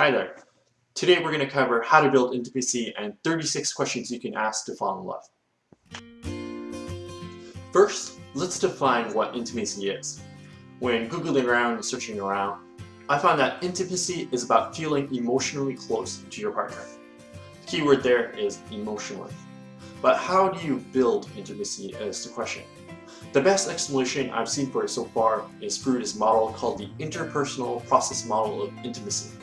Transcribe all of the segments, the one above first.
Hi there. Today we're going to cover how to build intimacy and 36 questions you can ask to fall in love. First, let's define what intimacy is. When Googling around and searching around, I found that intimacy is about feeling emotionally close to your partner. The key word there is emotionally. But how do you build intimacy is the question. The best explanation I've seen for it so far is through this model called the Interpersonal process model of intimacy.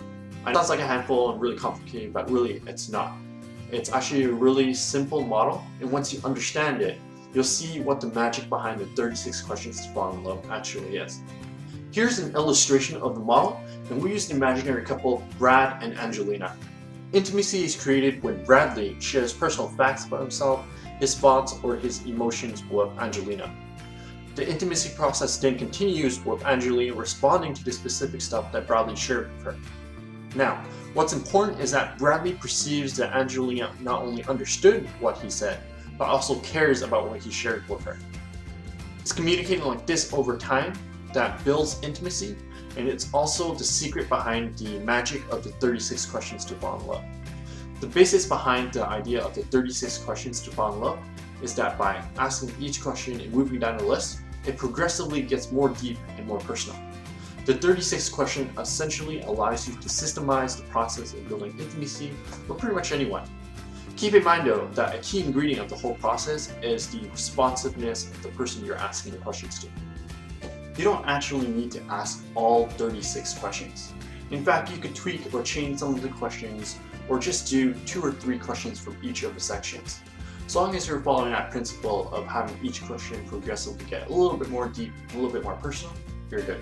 It sounds like a handful and really complicated, but really it's not. It's actually a really simple model, and once you understand it, you'll see what the magic behind the 36 questions to fall in love actually is. Here's an illustration of the model, and we use the imaginary couple Brad and Angelina. Intimacy is created when Bradley shares personal facts about himself, his thoughts, or his emotions with Angelina. The intimacy process then continues with Angelina responding to the specific stuff that Bradley shared with her. Now, what's important is that Bradley perceives that Angelina not only understood what he said, but also cares about what he shared with her. It's communicating like this over time that builds intimacy, and it's also the secret behind the magic of the 36 questions to fall in love. The basis behind the idea of the 36 questions to fall in love is that by asking each question and moving down the list, it progressively gets more deep and more personal. The 36 question essentially allows you to systemize the process of building intimacy with pretty much anyone. Keep in mind though that a key ingredient of the whole process is the responsiveness of the person you're asking the questions to. You don't actually need to ask all 36 questions. In fact, you could tweak or change some of the questions or just do 2 or 3 questions from each of the sections. As long as you're following that principle of having each question progressively get a little bit more deep, a little bit more personal, you're good.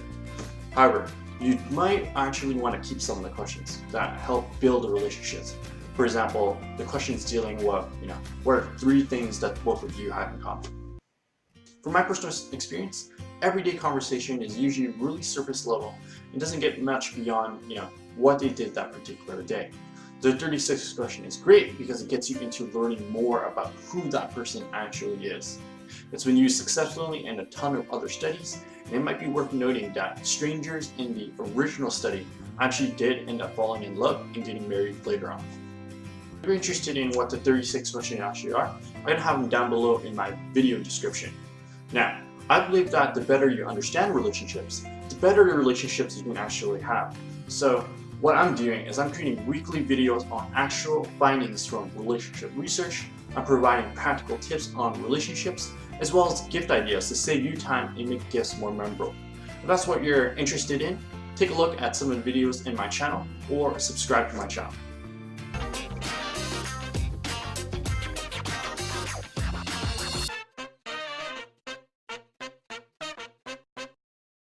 However, you might actually want to keep some of the questions that help build the relationships. For example, the questions dealing with, what are 3 things that both of you have in common? From my personal experience, everyday conversation is usually really surface level and doesn't get much beyond, what they did that particular day. The 36 question is great because it gets you into learning more about who that person actually is. It's been used successfully in a ton of other studies, and it might be worth noting that strangers in the original study actually did end up falling in love and getting married later on. If you're interested in what the 36 questions actually are, I'm going to have them down below in my video description. Now, I believe that the better you understand relationships, the better the relationships you can actually have. So what I'm doing is I'm creating weekly videos on actual findings from relationship research. I'm providing practical tips on relationships, as well as gift ideas to save you time and make gifts more memorable. If that's what you're interested in, take a look at some of the videos in my channel or subscribe to my channel.